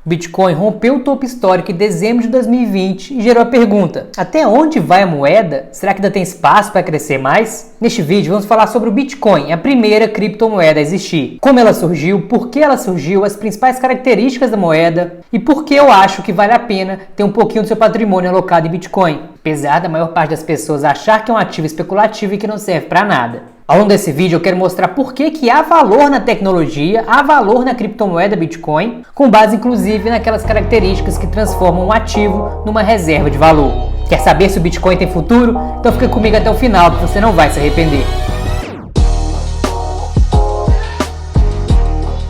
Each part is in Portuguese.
O Bitcoin rompeu o topo histórico em dezembro de 2020 e gerou a pergunta: até onde vai a moeda? Será que ainda tem espaço para crescer mais? Neste vídeo vamos falar sobre o Bitcoin, a primeira criptomoeda a existir. Como ela surgiu, por que ela surgiu, as principais características da moeda e por que eu acho que vale a pena ter um pouquinho do seu patrimônio alocado em Bitcoin, apesar da maior parte das pessoas achar que é um ativo especulativo e que não serve para nada. Ao longo desse vídeo eu quero mostrar por que há valor na tecnologia, há valor na criptomoeda Bitcoin, com base inclusive naquelas características que transformam um ativo numa reserva de valor. Quer saber se o Bitcoin tem futuro? Então fica comigo até o final, que você não vai se arrepender.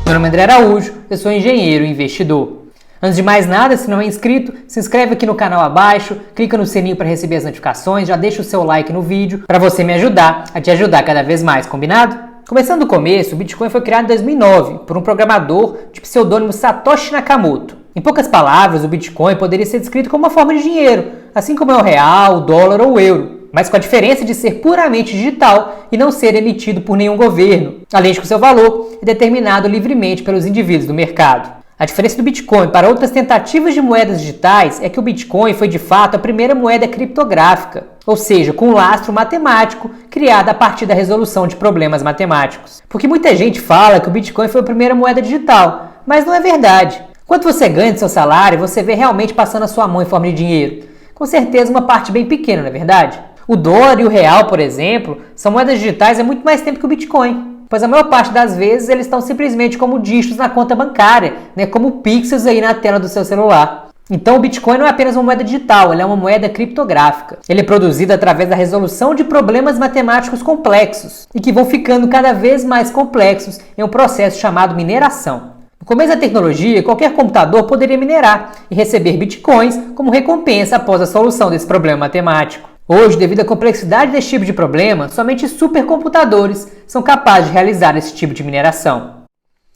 Meu nome é André Araújo, eu sou engenheiro e investidor. Antes de mais nada, se não é inscrito, se inscreve aqui no canal abaixo, clica no sininho para receber as notificações, já deixa o seu like no vídeo para você me ajudar a te ajudar cada vez mais, combinado? Começando do começo, o Bitcoin foi criado em 2009 por um programador de pseudônimo Satoshi Nakamoto. Em poucas palavras, o Bitcoin poderia ser descrito como uma forma de dinheiro, assim como é o real, o dólar ou o euro, mas com a diferença de ser puramente digital e não ser emitido por nenhum governo, além de que o seu valor é determinado livremente pelos indivíduos do mercado. A diferença do Bitcoin para outras tentativas de moedas digitais é que o Bitcoin foi de fato a primeira moeda criptográfica, ou seja, com um lastro matemático criada a partir da resolução de problemas matemáticos. Porque muita gente fala que o Bitcoin foi a primeira moeda digital, mas não é verdade. Quanto você ganha do seu salário, você vê realmente passando a sua mão em forma de dinheiro. Com certeza uma parte bem pequena, não é verdade? O dólar e o real, por exemplo, são moedas digitais há muito mais tempo que o Bitcoin, pois a maior parte das vezes eles estão simplesmente como dígitos na conta bancária, como pixels aí na tela do seu celular. Então o Bitcoin não é apenas uma moeda digital, ele é uma moeda criptográfica. Ele é produzido através da resolução de problemas matemáticos complexos e que vão ficando cada vez mais complexos em um processo chamado mineração. No começo da tecnologia, qualquer computador poderia minerar e receber bitcoins como recompensa após a solução desse problema matemático. Hoje, devido à complexidade desse tipo de problema, somente supercomputadores são capazes de realizar esse tipo de mineração.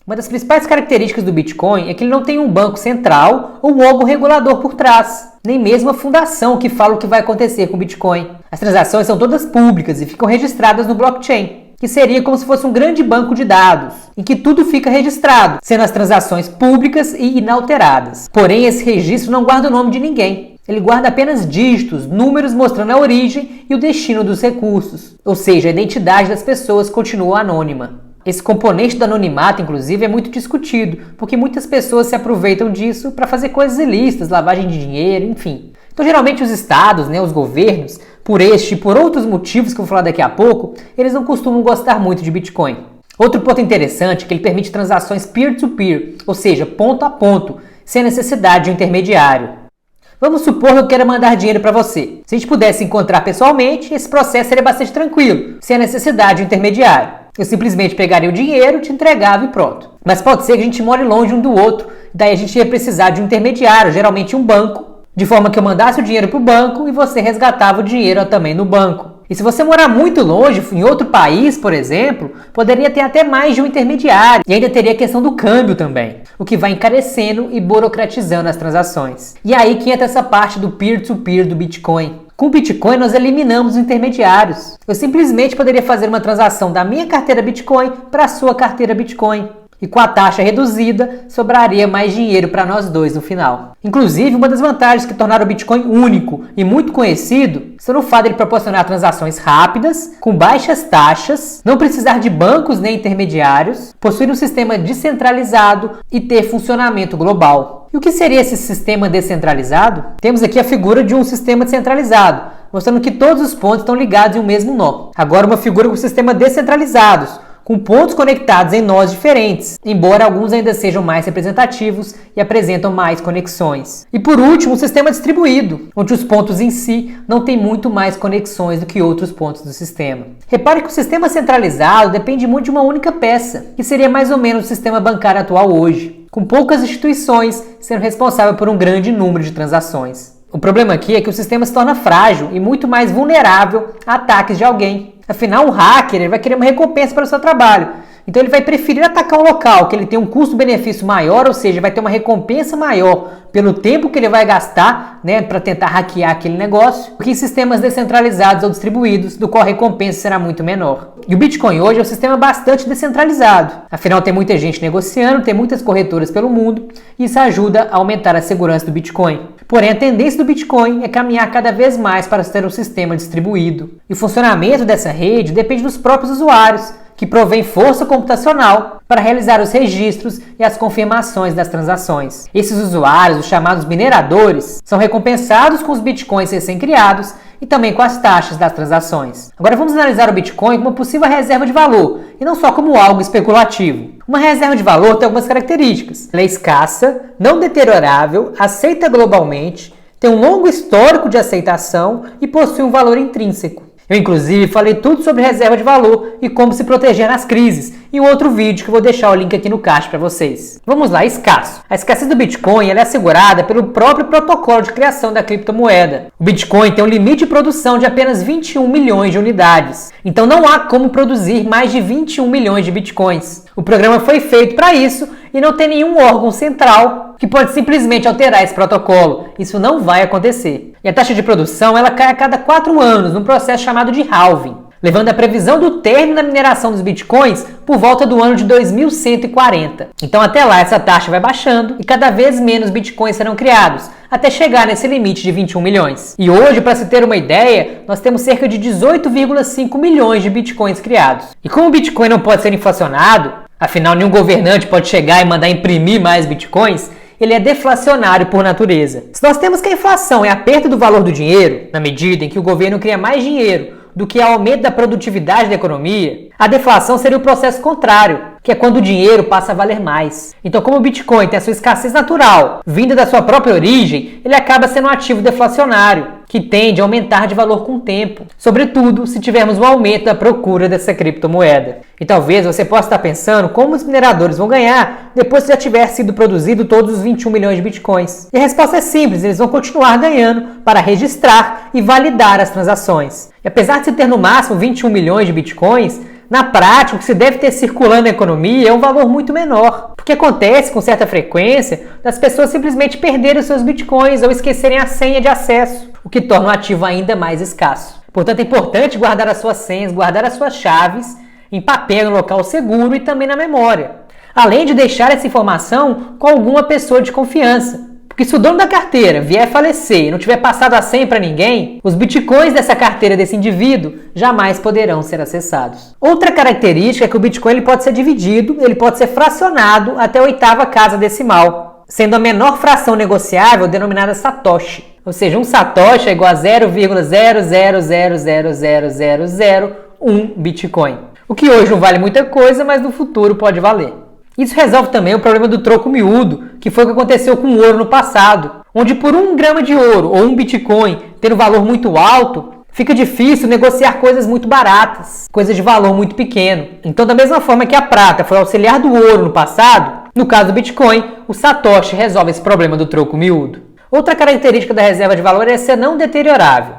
Uma das principais características do Bitcoin é que ele não tem um banco central ou um órgão regulador por trás, nem mesmo a fundação que fala o que vai acontecer com o Bitcoin. As transações são todas públicas e ficam registradas no blockchain, que seria como se fosse um grande banco de dados, em que tudo fica registrado, sendo as transações públicas e inalteradas. Porém, esse registro não guarda o nome de ninguém. Ele guarda apenas dígitos, números mostrando a origem e o destino dos recursos, ou seja, a identidade das pessoas continua anônima. Esse componente do anonimato, inclusive, é muito discutido, porque muitas pessoas se aproveitam disso para fazer coisas ilícitas, lavagem de dinheiro, enfim. Então, geralmente os estados, os governos, por este e por outros motivos que eu vou falar daqui a pouco, eles não costumam gostar muito de Bitcoin. Outro ponto interessante é que ele permite transações peer-to-peer, ou seja, ponto a ponto, sem a necessidade de um intermediário. Vamos supor que eu queira mandar dinheiro para você. Se a gente pudesse encontrar pessoalmente, esse processo seria bastante tranquilo, sem a necessidade de um intermediário. Eu simplesmente pegaria o dinheiro, te entregava e pronto. Mas pode ser que a gente more longe um do outro, daí a gente ia precisar de um intermediário, geralmente um banco, de forma que eu mandasse o dinheiro para o banco e você resgatava o dinheiro também no banco. E se você morar muito longe, em outro país, por exemplo, poderia ter até mais de um intermediário. E ainda teria a questão do câmbio também, o que vai encarecendo e burocratizando as transações. E aí que entra essa parte do peer-to-peer do Bitcoin. Com o Bitcoin nós eliminamos os intermediários. Eu simplesmente poderia fazer uma transação da minha carteira Bitcoin para a sua carteira Bitcoin. E com a taxa reduzida, sobraria mais dinheiro para nós dois no final. Inclusive, uma das vantagens que tornaram o Bitcoin único e muito conhecido está no fato de ele proporcionar transações rápidas, com baixas taxas, não precisar de bancos nem intermediários, possuir um sistema descentralizado e ter funcionamento global. E o que seria esse sistema descentralizado? Temos aqui a figura de um sistema descentralizado, mostrando que todos os pontos estão ligados em um mesmo nó. Agora uma figura com sistema descentralizados, com pontos conectados em nós diferentes, embora alguns ainda sejam mais representativos e apresentam mais conexões. E por último, um sistema distribuído, onde os pontos em si não têm muito mais conexões do que outros pontos do sistema. Repare que o sistema centralizado depende muito de uma única peça, que seria mais ou menos o sistema bancário atual hoje, com poucas instituições sendo responsáveis por um grande número de transações. O problema aqui é que o sistema se torna frágil e muito mais vulnerável a ataques de alguém. Afinal, um hacker vai querer uma recompensa para o seu trabalho. Então ele vai preferir atacar um local que ele tem um custo-benefício maior, ou seja, vai ter uma recompensa maior pelo tempo que ele vai gastar, né, para tentar hackear aquele negócio, do que em sistemas descentralizados ou distribuídos, do qual a recompensa será muito menor. E o Bitcoin hoje é um sistema bastante descentralizado. Afinal, tem muita gente negociando, tem muitas corretoras pelo mundo, e isso ajuda a aumentar a segurança do Bitcoin. Porém, a tendência do Bitcoin é caminhar cada vez mais para ser um sistema distribuído. E o funcionamento dessa rede depende dos próprios usuários, que provém força computacional para realizar os registros e as confirmações das transações. Esses usuários, os chamados mineradores, são recompensados com os bitcoins recém-criados e também com as taxas das transações. Agora vamos analisar o Bitcoin como uma possível reserva de valor, e não só como algo especulativo. Uma reserva de valor tem algumas características. Ela é escassa, não deteriorável, aceita globalmente, tem um longo histórico de aceitação e possui um valor intrínseco. Eu, inclusive, falei tudo sobre reserva de valor e como se proteger nas crises em um outro vídeo que eu vou deixar o link aqui no card para vocês. Vamos lá, escasso. A escassez do Bitcoin ela é assegurada pelo próprio protocolo de criação da criptomoeda. O Bitcoin tem um limite de produção de apenas 21 milhões de unidades. Então não há como produzir mais de 21 milhões de Bitcoins. O programa foi feito para isso e não tem nenhum órgão central que pode simplesmente alterar esse protocolo. Isso não vai acontecer. E a taxa de produção ela cai a cada 4 anos, num processo chamado de halving, levando a previsão do término da mineração dos bitcoins por volta do ano de 2140. Então até lá essa taxa vai baixando e cada vez menos bitcoins serão criados, até chegar nesse limite de 21 milhões. E hoje, para se ter uma ideia, nós temos cerca de 18,5 milhões de bitcoins criados. E como o bitcoin não pode ser inflacionado, afinal nenhum governante pode chegar e mandar imprimir mais bitcoins, ele é deflacionário por natureza. Se nós temos que a inflação é a perda do valor do dinheiro, na medida em que o governo cria mais dinheiro do que o aumento da produtividade da economia, a deflação seria o processo contrário, que é quando o dinheiro passa a valer mais. Então, como o Bitcoin tem a sua escassez natural, vinda da sua própria origem, ele acaba sendo um ativo deflacionário, que tende a aumentar de valor com o tempo, sobretudo se tivermos um aumento da procura dessa criptomoeda. E talvez você possa estar pensando como os mineradores vão ganhar depois que já tiver sido produzido todos os 21 milhões de bitcoins. E a resposta é simples, eles vão continuar ganhando para registrar e validar as transações. E apesar de se ter no máximo 21 milhões de bitcoins, na prática, o que se deve ter circulando na economia é um valor muito menor, porque acontece com certa frequência das pessoas simplesmente perderem os seus bitcoins ou esquecerem a senha de acesso, o que torna o ativo ainda mais escasso. Portanto, é importante guardar as suas senhas, guardar as suas chaves em papel, em local seguro e também na memória, além de deixar essa informação com alguma pessoa de confiança. Porque se o dono da carteira vier falecer e não tiver passado a senha para ninguém, os bitcoins dessa carteira desse indivíduo jamais poderão ser acessados. Outra característica é que o Bitcoin ele pode ser dividido, ele pode ser fracionado até a 8ª casa decimal, sendo a menor fração negociável denominada Satoshi. Ou seja, um Satoshi é igual a 0,000000001 Bitcoin. O que hoje não vale muita coisa, mas no futuro pode valer. Isso resolve também o problema do troco miúdo, que foi o que aconteceu com o ouro no passado, onde por 1 grama de ouro ou um Bitcoin ter um valor muito alto, fica difícil negociar coisas muito baratas, coisas de valor muito pequeno. Então, da mesma forma que a prata foi auxiliar do ouro no passado, no caso do Bitcoin, o Satoshi resolve esse problema do troco miúdo. Outra característica da reserva de valor é ser não deteriorável.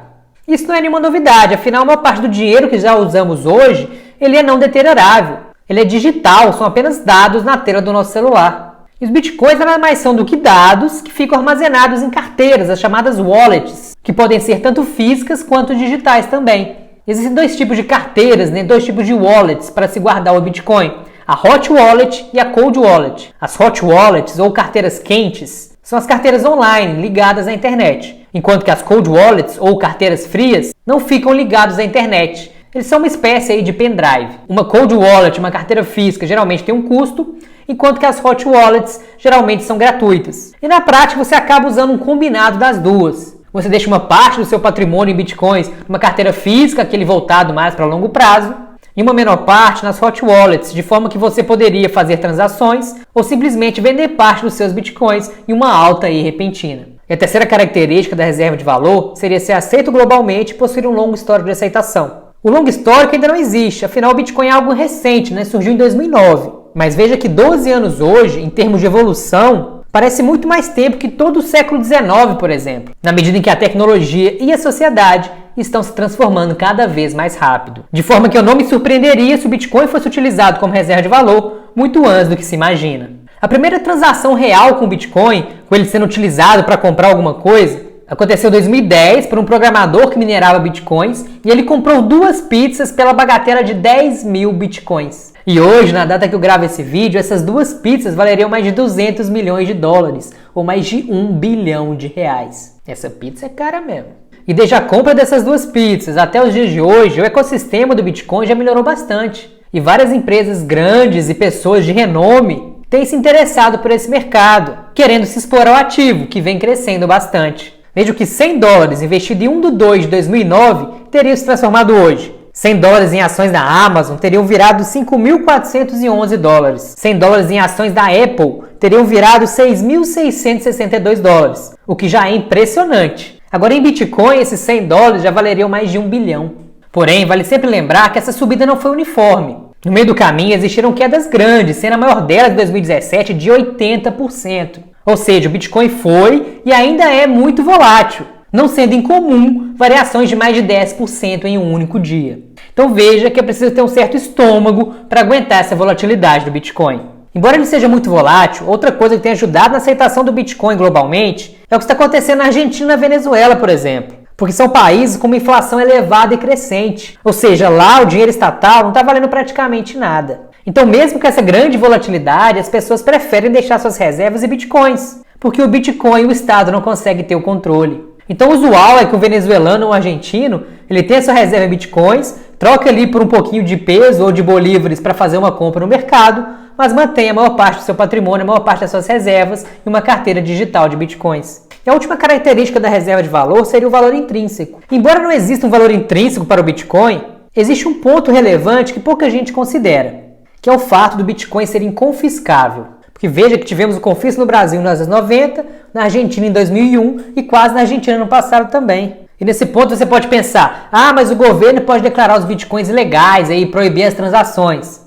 Isso não é nenhuma novidade, afinal, a maior parte do dinheiro que já usamos hoje, ele é não deteriorável. Ele é digital, são apenas dados na tela do nosso celular. E os bitcoins nada mais são do que dados que ficam armazenados em carteiras, as chamadas wallets, que podem ser tanto físicas quanto digitais também. Existem 2 tipos de carteiras, 2 tipos de wallets para se guardar o Bitcoin. A Hot Wallet e a Cold Wallet. As Hot Wallets, ou carteiras quentes, são as carteiras online ligadas à internet, enquanto que as Cold Wallets, ou carteiras frias, não ficam ligadas à internet. Eles são uma espécie aí de pendrive. Uma Cold Wallet, uma carteira física, geralmente tem um custo, enquanto que as Hot Wallets geralmente são gratuitas. E na prática você acaba usando um combinado das duas. Você deixa uma parte do seu patrimônio em bitcoins numa carteira física, aquele voltado mais para longo prazo, e uma menor parte nas Hot Wallets, de forma que você poderia fazer transações ou simplesmente vender parte dos seus bitcoins em uma alta e repentina. E a terceira característica da reserva de valor seria ser aceito globalmente e possuir um longo histórico de aceitação. O longo histórico ainda não existe, afinal o Bitcoin é algo recente, surgiu em 2009. Mas veja que 12 anos hoje, em termos de evolução, parece muito mais tempo que todo o século XIX, por exemplo, na medida em que a tecnologia e a sociedade estão se transformando cada vez mais rápido. De forma que eu não me surpreenderia se o Bitcoin fosse utilizado como reserva de valor muito antes do que se imagina. A primeira transação real com o Bitcoin, com ele sendo utilizado para comprar alguma coisa, aconteceu em 2010 por um programador que minerava Bitcoins e ele comprou 2 pizzas pela bagatela de 10 mil Bitcoins. E hoje, na data que eu gravo esse vídeo, essas 2 pizzas valeriam mais de 200 milhões de dólares, ou mais de 1 bilhão de reais. Essa pizza é cara mesmo. E desde a compra dessas 2 pizzas até os dias de hoje, o ecossistema do Bitcoin já melhorou bastante. E várias empresas grandes e pessoas de renome têm se interessado por esse mercado, querendo se expor ao ativo, que vem crescendo bastante. Veja que 100 dólares investido em 1/2 de 2009 teria se transformado hoje. 100 dólares em ações da Amazon teriam virado 5.411 dólares. 100 dólares em ações da Apple teriam virado 6.662 dólares, o que já é impressionante. Agora em Bitcoin, esses 100 dólares já valeriam mais de 1 bilhão. Porém, vale sempre lembrar que essa subida não foi uniforme. No meio do caminho existiram quedas grandes, sendo a maior delas em 2017 de 80%. Ou seja, o Bitcoin foi e ainda é muito volátil, não sendo incomum variações de mais de 10% em um único dia. Então veja que é preciso ter um certo estômago para aguentar essa volatilidade do Bitcoin. Embora ele seja muito volátil, outra coisa que tem ajudado na aceitação do Bitcoin globalmente é o que está acontecendo na Argentina e na Venezuela, por exemplo. Porque são países com uma inflação elevada e crescente. Ou seja, lá o dinheiro estatal não está valendo praticamente nada. Então, mesmo com essa grande volatilidade, as pessoas preferem deixar suas reservas em bitcoins, porque o Bitcoin o Estado não consegue ter o controle. Então, o usual é que o venezuelano ou o argentino, ele tem a sua reserva em bitcoins, troca ali por um pouquinho de peso ou de bolívares para fazer uma compra no mercado, mas mantém a maior parte do seu patrimônio, a maior parte das suas reservas em uma carteira digital de bitcoins. E a última característica da reserva de valor seria o valor intrínseco. Embora não exista um valor intrínseco para o Bitcoin, existe um ponto relevante que pouca gente considera, que é o fato do Bitcoin ser inconfiscável. Porque veja que tivemos o confisco no Brasil nos anos 90, na Argentina em 2001 e quase na Argentina no passado também. E nesse ponto você pode pensar, mas o governo pode declarar os Bitcoins ilegais e proibir as transações.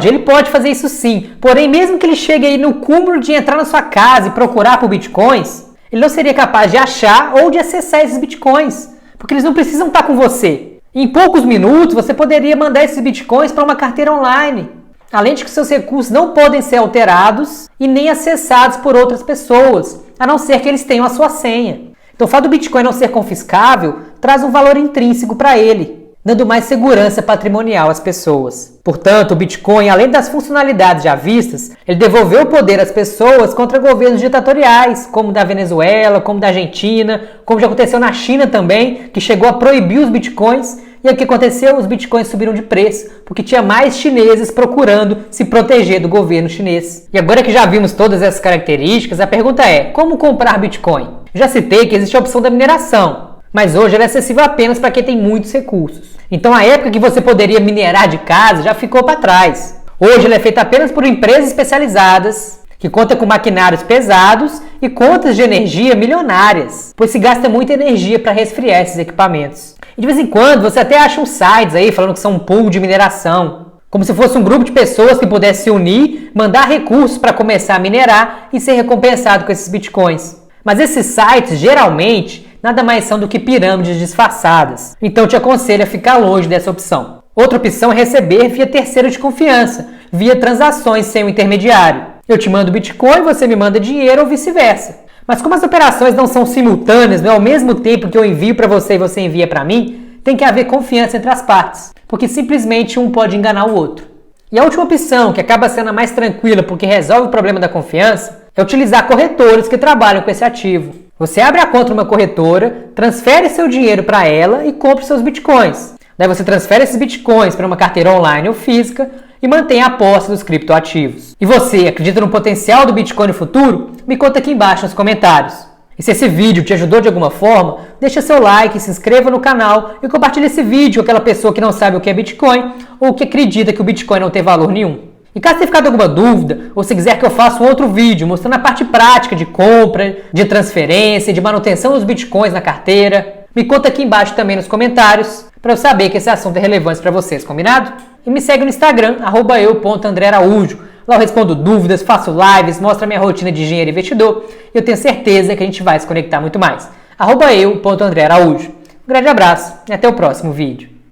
Ele pode fazer isso sim, porém mesmo que ele chegue aí no cúmulo de entrar na sua casa e procurar por Bitcoins, ele não seria capaz de achar ou de acessar esses Bitcoins, porque eles não precisam estar com você. Em poucos minutos você poderia mandar esses Bitcoins para uma carteira online. Além de que seus recursos não podem ser alterados e nem acessados por outras pessoas, a não ser que eles tenham a sua senha. Então o fato do Bitcoin não ser confiscável traz um valor intrínseco para ele, dando mais segurança patrimonial às pessoas. Portanto, o Bitcoin, além das funcionalidades já vistas, ele devolveu o poder às pessoas contra governos ditatoriais, como o da Venezuela, como o da Argentina, como já aconteceu na China também, que chegou a proibir os Bitcoins. E o que aconteceu? Os Bitcoins subiram de preço, porque tinha mais chineses procurando se proteger do governo chinês. E agora que já vimos todas essas características, a pergunta é, como comprar Bitcoin? Já citei que existe a opção da mineração, mas hoje ela é acessível apenas para quem tem muitos recursos. Então a época que você poderia minerar de casa já ficou para trás. Hoje ela é feita apenas por empresas especializadas, que conta com maquinários pesados e contas de energia milionárias, pois se gasta muita energia para resfriar esses equipamentos. E de vez em quando você até acha uns sites aí falando que são um pool de mineração, como se fosse um grupo de pessoas que pudesse se unir, mandar recursos para começar a minerar e ser recompensado com esses bitcoins. Mas esses sites geralmente nada mais são do que pirâmides disfarçadas, então eu te aconselho a ficar longe dessa opção. Outra opção é receber via terceiro de confiança, via transações sem um intermediário. Eu te mando Bitcoin, você me manda dinheiro ou vice-versa. Mas como as operações não são simultâneas, não é ao mesmo tempo que eu envio para você e você envia para mim, tem que haver confiança entre as partes, porque simplesmente um pode enganar o outro. E a última opção, que acaba sendo a mais tranquila porque resolve o problema da confiança, é utilizar corretores que trabalham com esse ativo. Você abre a conta numa corretora, transfere seu dinheiro para ela e compra seus bitcoins. Daí você transfere esses bitcoins para uma carteira online ou física e mantém a posse dos criptoativos. E você acredita no potencial do Bitcoin no futuro? Me conta aqui embaixo nos comentários. E se esse vídeo te ajudou de alguma forma, deixa seu like, se inscreva no canal e compartilhe esse vídeo com aquela pessoa que não sabe o que é Bitcoin ou que acredita que o Bitcoin não tem valor nenhum. E caso tenha ficado alguma dúvida, ou se quiser que eu faça um outro vídeo mostrando a parte prática de compra, de transferência, de manutenção dos Bitcoins na carteira, me conta aqui embaixo também nos comentários, para eu saber que esse assunto é relevante para vocês, combinado? E me segue no Instagram, @eu.andrearaújo. Lá eu respondo dúvidas, faço lives, mostro a minha rotina de engenheiro e investidor. E eu tenho certeza que a gente vai se conectar muito mais. @eu.andrearaújo. Um grande abraço e até o próximo vídeo.